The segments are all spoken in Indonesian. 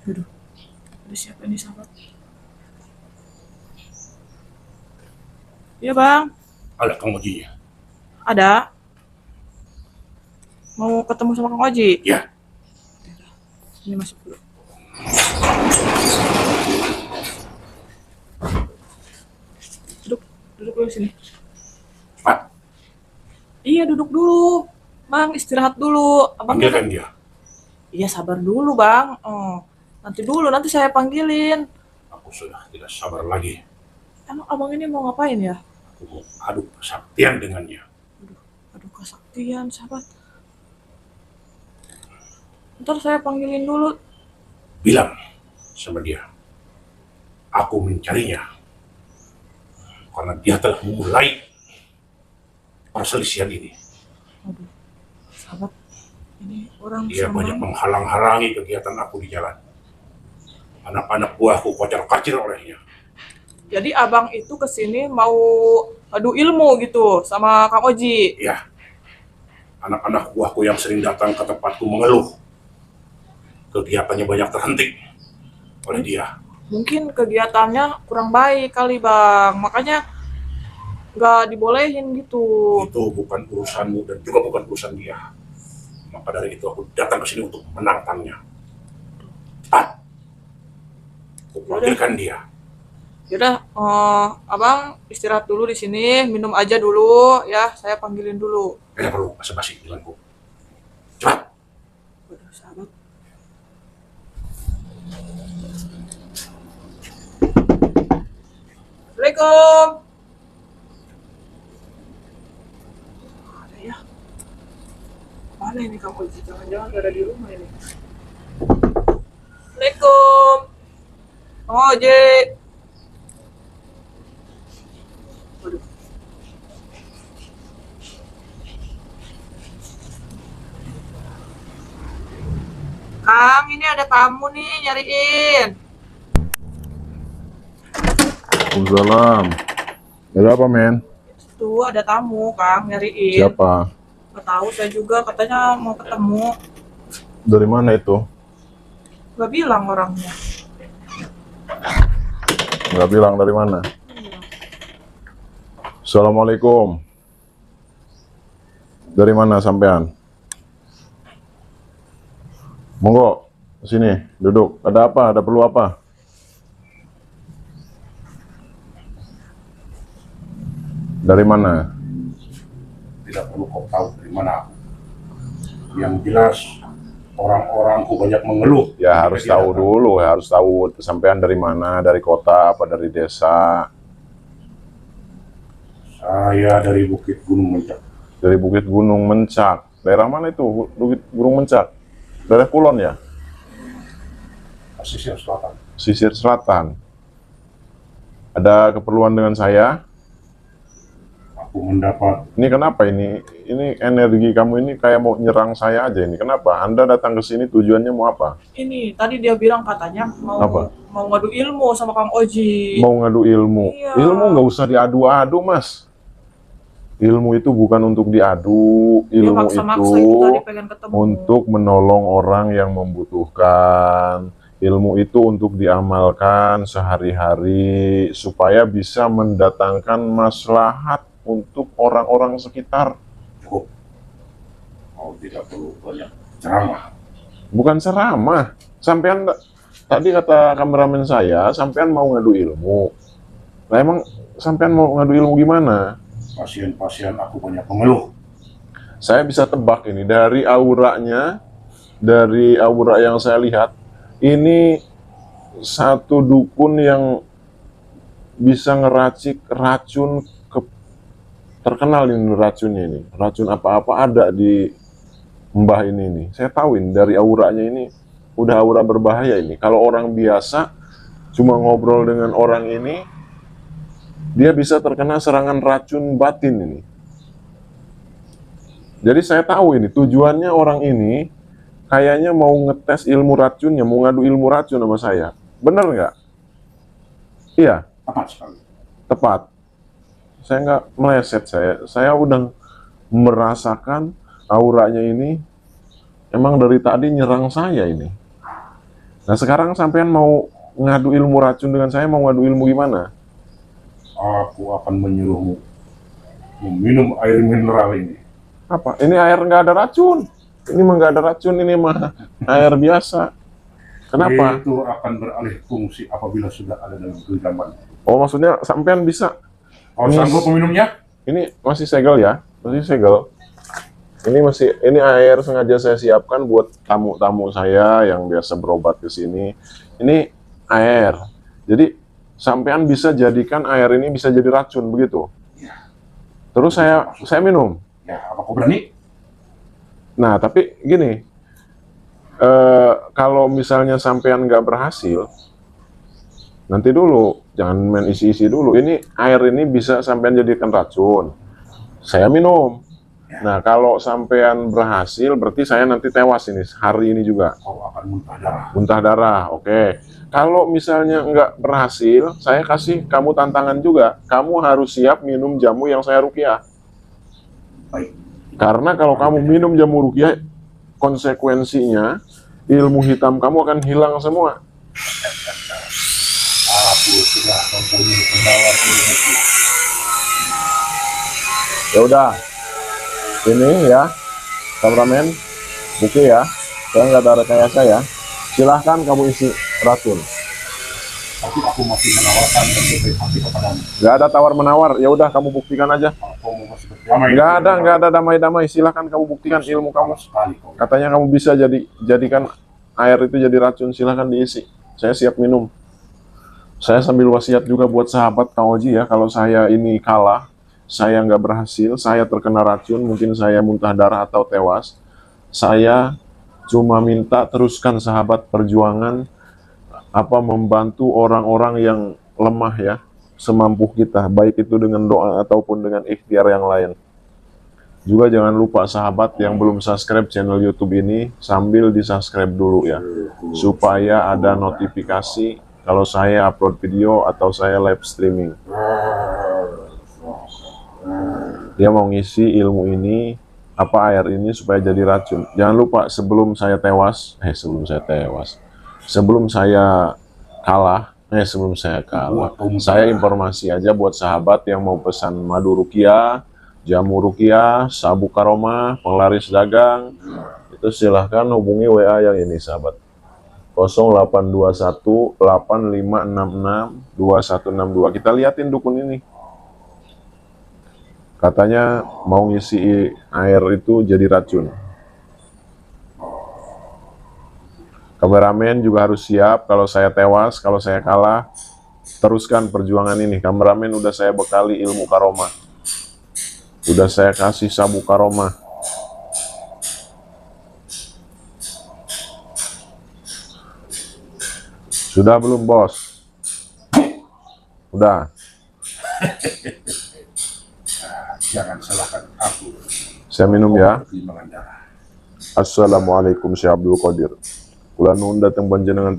Aduh, ada siapa ini sahabat? Iya bang, Ada Kang Oji. ada. Mau ketemu sama Kang Oji. Ya, Ini masuk dulu. Duduk, duduk dulu sini. cepat. Iya duduk dulu. Bang istirahat dulu. Abangnya Panggilkan dia. iya sabar dulu bang. Oh, nanti dulu, nanti saya panggilin. Aku sudah tidak sabar lagi. Emang abang ini mau ngapain ya? Aku mau adu kesaktian dengannya. Aduh, aduh kesaktian sahabat. Ntar saya panggilin dulu. Bilang sama dia, aku mencarinya. Karena dia telah memulai perselisihan ini. Aduh, sahabat. Ini orang Dia serem banyak banget. menghalang-halangi kegiatan aku di jalan. Anak-anak buahku kocar-kacir olehnya. Jadi abang itu kesini mau adu ilmu gitu sama Kang Oji. Ya, anak-anak buahku yang sering datang ke tempatku mengeluh. Kegiatannya banyak terhenti oleh dia. Mungkin kegiatannya kurang baik kali bang, makanya nggak dibolehin gitu. Itu bukan urusanmu dan juga bukan urusan dia. Maka dari itu aku datang ke sini untuk menantangnya. Cepat, aku Yaudah, panggilkan dia. yaudah, abang istirahat dulu di sini, minum aja dulu ya, saya panggilin dulu. Tidak perlu basa-basi denganku. Cepat. Waduh, sahabat. Assalamualaikum. Ada ya? Mana ini Kang Oji? Jangan-jangan nggak ada di rumah ini. Assalamualaikum. Kang Oji. Waduh, Kang, ini ada tamu nih nyariin. Waalaikumsalam. Ada apa, men? Tuh ada tamu, Kang, nyariin. Siapa? Nggak tahu saya juga, katanya mau ketemu. Dari mana itu? Nggak bilang orangnya. Nggak bilang dari mana. Assalamualaikum. Dari mana sampean? Monggo, sini, duduk. Ada apa? Ada perlu apa? Dari mana? Tidak perlu kau tahu dari mana aku. Yang jelas orang-orangku banyak mengeluh. Ya harus Dia tahu datang. dulu, harus tahu sampean dari mana, dari kota apa dari desa. Saya dari Bukit Gunung Mencak. Dari Bukit Gunung Mencak. Daerah mana itu? Bukit Gunung Mencak. Daerah Kulon ya? Pesisir Selatan. Sisir Selatan. Ada keperluan dengan saya? Aku mendapat Ini kenapa ini? Ini energi kamu ini kayak mau nyerang saya aja ini. Kenapa? Anda datang ke sini tujuannya mau apa? Ini tadi dia bilang katanya mau Apa? mau ngadu ilmu sama Kang Oji. Mau ngadu ilmu. Iya. Ilmu nggak usah diadu-adu, Mas. Ilmu itu bukan untuk diadu. Dia Ilmu maksa-maksa itu itu tadi pengen ketemu. untuk menolong orang yang membutuhkan. Ilmu itu untuk diamalkan sehari-hari supaya bisa mendatangkan maslahat untuk orang-orang sekitar. cukup. Kau tidak perlu banyak ceramah. Bukan ceramah. Sampean tadi kata kameramen saya, sampean mau ngadu ilmu. Nah emang sampean mau ngadu ilmu gimana? Pasien-pasien aku banyak mengeluh. Saya bisa tebak ini dari auranya, dari aura yang saya lihat, ini satu dukun yang bisa ngeracik racun terkenal ini racunnya ini. Racun apa-apa ada di mbah ini nih. Saya tahu ini dari auranya ini udah aura berbahaya ini. Kalau orang biasa cuma ngobrol dengan orang ini, dia bisa terkena serangan racun batin ini. Jadi saya tahu ini tujuannya orang ini kayaknya mau ngetes ilmu racunnya, mau ngadu ilmu racun sama saya. Bener nggak? Iya, Tepat sekali. tepat. Saya nggak meleset, saya udah merasakan auranya ini emang dari tadi nyerang saya ini. Nah sekarang sampean mau ngadu ilmu racun dengan saya, mau ngadu ilmu gimana? Aku akan menyuruhmu meminum air mineral ini. Apa? Ini air nggak ada racun. Ini mah nggak ada racun, ini mah air biasa. Kenapa? Itu akan beralih fungsi apabila sudah ada dalam genggaman. Oh maksudnya sampean bisa. Kau sanggup meminumnya? Ini masih segel ya, masih segel. Ini air sengaja saya siapkan buat tamu-tamu saya yang biasa berobat ke sini. Ini air. Jadi sampean bisa jadikan air ini bisa jadi racun begitu. Terus saya minum. Ya, apa kau berani? Nah, tapi gini, kalau misalnya sampean nggak berhasil, nanti dulu, jangan main isi-isi dulu. Ini air ini bisa sampean jadikan racun. Saya minum. Nah, kalau sampean berhasil, berarti saya nanti tewas ini, hari ini juga. Kau akan muntah darah. Muntah darah, oke. Kalau misalnya nggak berhasil, saya kasih kamu tantangan juga. Kamu harus siap minum jamu yang saya ruqyah. Baik. Karena kalau kamu minum jamu ruqyah, konsekuensinya ilmu hitam kamu akan hilang semua. Aku sudah mempunyai penawar ilmu. Ya udah, ini ya, kameramen, oke ya. Saya nggak ada rekayasa ya. Silahkan kamu isi racun. Tapi aku masih menawarkan investasi kepadamu. Nggak ada tawar menawar. Ya udah, kamu buktikan aja. Kau mau masih berdamai? Nggak ada damai-damai. Silahkan kamu buktikan ilmu kamu. Sekali kau. Katanya kamu bisa jadikan air itu jadi racun. Silahkan diisi. Saya siap minum. Saya sambil wasiat juga buat sahabat Kang Oji ya. Kalau saya ini kalah, saya nggak berhasil, saya terkena racun, mungkin saya muntah darah atau tewas. Saya cuma minta teruskan sahabat perjuangan membantu orang-orang yang lemah ya, semampu kita, baik itu dengan doa ataupun dengan ikhtiar yang lain. Juga jangan lupa sahabat yang belum subscribe channel YouTube ini, sambil di-subscribe dulu ya, supaya ada notifikasi kalau saya upload video atau saya live streaming. Dia mau ngisi ilmu ini, air ini supaya jadi racun. Jangan lupa sebelum saya kalah, saya informasi aja buat sahabat yang mau pesan madu ruqyah, jamu ruqyah, sabuk karomah, penglaris dagang, itu silahkan hubungi WA yang ini sahabat. 0821 8566 2162. Kita liatin dukun ini. Katanya mau ngisi air itu jadi racun. Kameramen juga harus siap kalau saya tewas, kalau saya kalah. Teruskan perjuangan ini. Kameramen udah saya bekali ilmu karomah. Udah saya kasih sabuk karomah. Sudah belum, bos? Udah. Jangan salahkan aku. Saya minum ya. Pertimbangan darah. Assalamualaikum Syekh Abdul Qadir. Kula nun datang panjenengan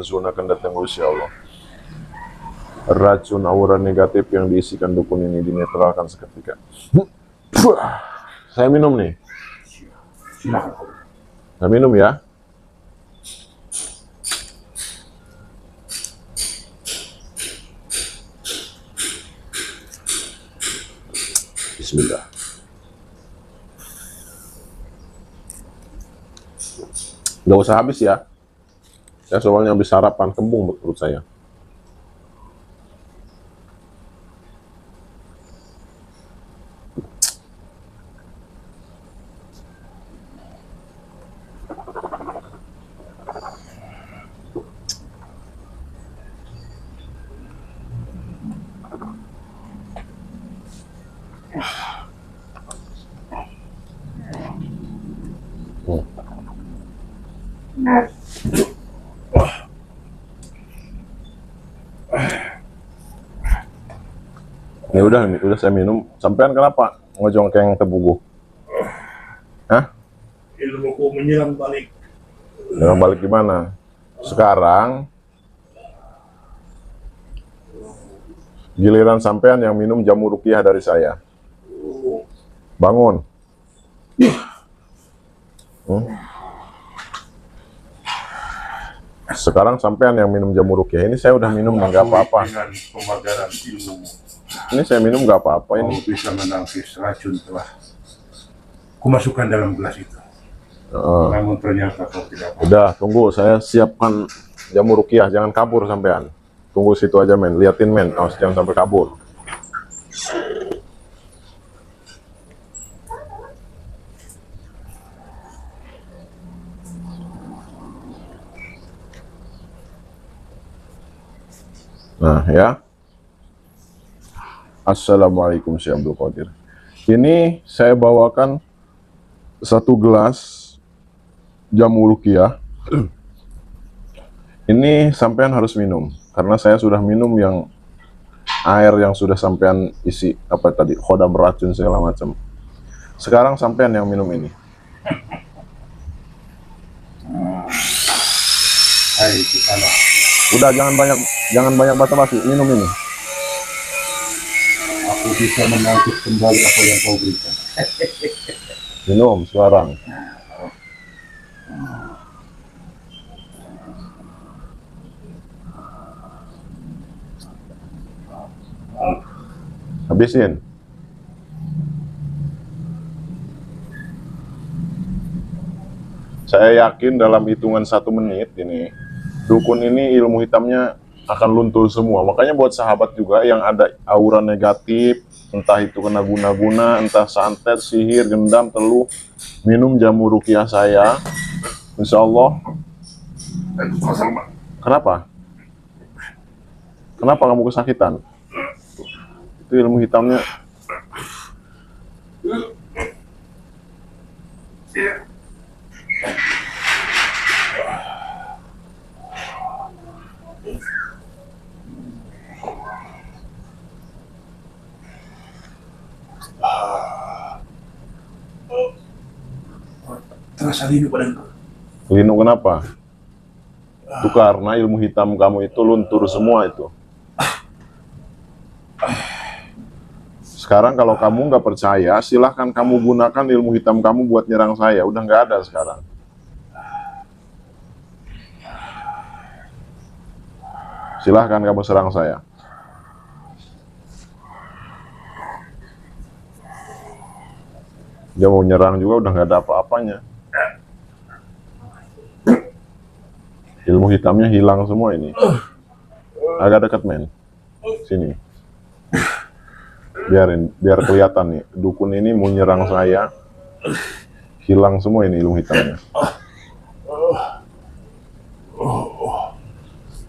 sunakan datang Insya Allah. Racun aura negatif yang diisikan dukun ini dinetralkan seketika. Saya minum nih. Silakan kau. Saya minum ya. Bismillah. Nggak usah habis ya. Saya soalnya habis sarapan, kembung perut saya. Ini udah saya minum. Sampean kenapa ngejongkeng tebugu? Hah? Ilmuku menyerang balik. Menyerang balik gimana? Sekarang giliran sampean yang minum jamu ruqyah dari saya. Bangun. Sekarang sampean yang minum jamu rukyah ini, saya udah minum nggak apa-apa. Dengan pemagaran ilmu, Ini saya minum nggak apa-apa kau ini. bisa menangkis racun telah kumasukkan dalam gelas itu. Heeh. Namun ternyata kau tidak mau. Udah, tunggu, saya siapkan jamu rukyah, jangan kabur sampean. Tunggu situ aja men, liatin men, awas jangan sampai kabur. Nah ya, Assalamualaikum Syekh Abdul Qadir. Ini saya bawakan satu gelas jamu rukyah. Ini sampean harus minum, karena saya sudah minum yang air yang sudah sampean isi apa tadi, khodam racun segala macam. Sekarang sampean yang minum ini. Hai itu salah. Udah jangan banyak basa-basi, minum ini. Aku bisa menangkis kembali apa yang kau berikan. Minum sekarang. Habisin. Saya yakin dalam hitungan 1 menit ini, dukun ini ilmu hitamnya akan luntur semua. Makanya buat sahabat juga yang ada aura negatif, entah itu kena guna-guna, entah santet, sihir, gendam, teluh, minum jamu rukyah saya. Insya Allah. Kenapa? Kenapa kamu kesakitan? Itu ilmu hitamnya. Terasa rindu badanku. Linu kenapa? Itu karena ilmu hitam kamu itu luntur semua itu. Sekarang kalau kamu nggak percaya, silahkan kamu gunakan ilmu hitam kamu buat nyerang saya. Udah nggak ada sekarang. Silahkan kamu serang saya. Dia mau nyerang juga udah nggak ada apa-apanya. Ilmu hitamnya hilang semua ini. Agak dekat men. Sini. Biar kelihatan nih. Dukun ini mau nyerang saya. Hilang semua ini ilmu hitamnya.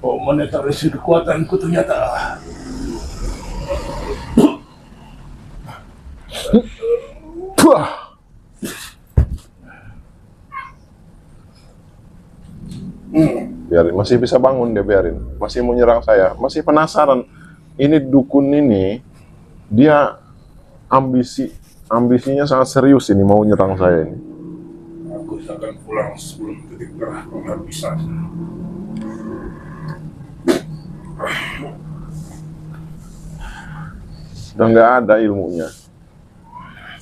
Oh, monetarisi kekuatanku ternyata. Puah. Biarin, masih bisa bangun dia, biarin. Masih mau nyerang saya, masih penasaran. Ini dukun ini, dia ambisinya sangat serius ini mau nyerang saya ini. Aku akan pulang sebelum titik darah penghabisan. Udah nggak ada ilmunya.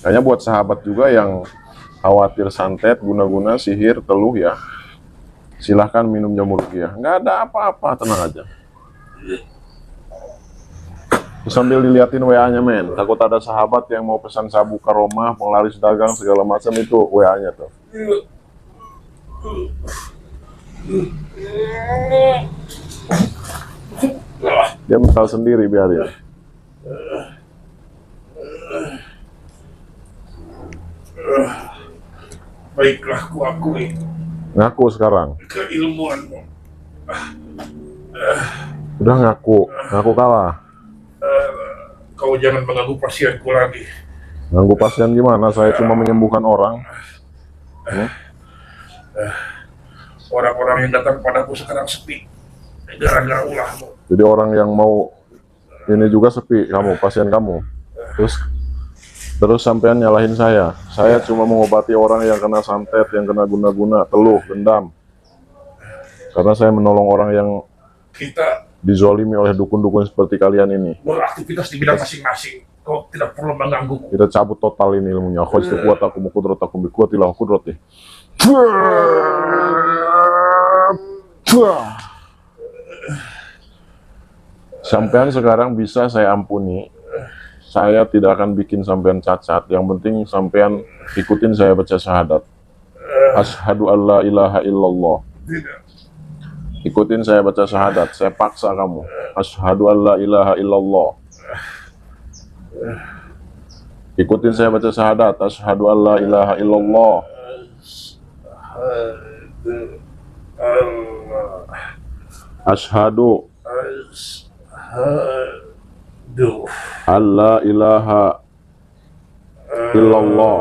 Kayaknya buat sahabat juga yang khawatir santet, guna-guna, sihir, teluh ya, silahkan minum jamu rukyah. Nggak ada apa-apa, tenang aja. Terus sambil diliatin WA-nya men, takut ada sahabat yang mau pesan sabu karomah, penglaris dagang segala macam, itu WA-nya tuh. Dia mental sendiri, biarin. Baiklah, ku akui Ngaku sekarang. keilmuanmu. Udah ngaku kalah. Kau jangan mengganggu pasienku lagi. Ganggu pasien gimana? Saya cuma menyembuhkan orang. Orang-orang yang datang padaku sekarang sepi. Gara-gara ulahmu. Jadi orang yang mau ini juga sepi, kamu, pasien kamu. Terus sampean nyalahin saya. Saya cuma mengobati orang yang kena santet, yang kena guna-guna, teluh, gendam. Karena saya menolong orang yang Kita dizolimi oleh dukun-dukun seperti kalian ini. beraktivitas di bidang masing-masing. Kau tidak perlu mengganggu. Kita cabut total ini ilmunya. Khojtu kuwatakum wa qudratakum bi quwwatillah qudrati. Sampean sekarang bisa saya ampuni. Saya tidak akan bikin sampean cacat. Yang penting sampean ikutin saya baca syahadat. Asyhadu alla ilaha illallah. Tidak. Ikutin saya baca syahadat. Saya paksa kamu. Asyhadu alla ilaha illallah. Ikutin saya baca syahadat. Asyhadu alla ilaha illallah. Asyhadu alla ilaha illallah.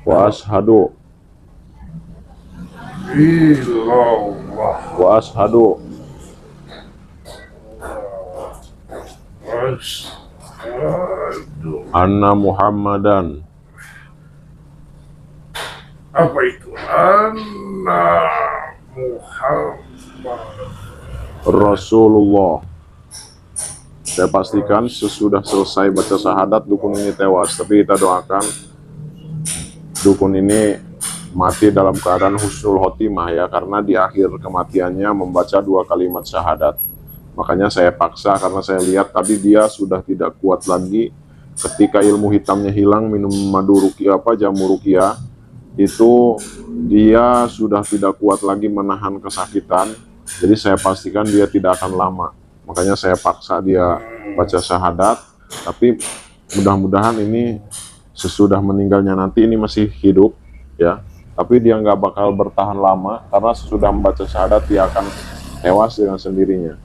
Wa ashhadu wa ashhadu anna Muhammadan Apa itu? Anna Muhammad Rasulullah. Saya pastikan sesudah selesai baca syahadat dukun ini tewas, tapi kita doakan dukun ini mati dalam keadaan husnul khotimah ya, karena di akhir kematiannya membaca 2 kalimat syahadat. Makanya saya paksa karena saya lihat tadi dia sudah tidak kuat lagi ketika ilmu hitamnya hilang, minum madu ruqyah jamu ruqyah itu dia sudah tidak kuat lagi menahan kesakitan. Jadi saya pastikan dia tidak akan lama. Makanya saya paksa dia baca syahadat, tapi mudah-mudahan ini sesudah meninggalnya nanti ini masih hidup ya. Tapi dia nggak bakal bertahan lama karena sesudah membaca syahadat dia akan tewas dengan sendirinya.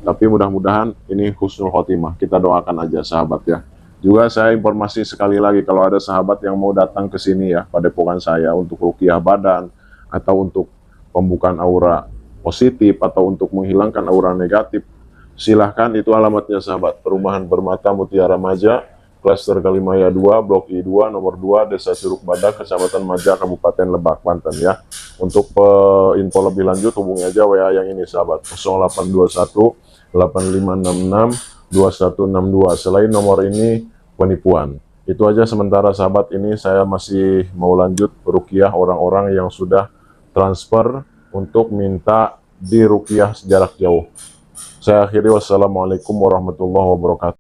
Tapi mudah-mudahan ini husnul khotimah. Kita doakan aja sahabat ya. Juga saya informasi sekali lagi kalau ada sahabat yang mau datang ke sini ya, padepokan saya untuk ruqyah badan atau untuk pembukaan aura positif atau untuk menghilangkan aura negatif, silahkan. Itu alamatnya sahabat, Perumahan Permata Mutiara Maja, Klaster Kalimaya 2, Blok I2, nomor 2, Desa Curug Badak, Kecamatan Maja, Kabupaten Lebak, Banten ya. Untuk info lebih lanjut hubungi aja WA yang ini sahabat, 0821 8566 2162. Selain nomor ini penipuan. Itu aja sementara sahabat, ini saya masih mau lanjut ruqyah orang-orang yang sudah transfer untuk minta di ruqyah jarak jauh. Saya akhiri, wassalamualaikum warahmatullahi wabarakatuh.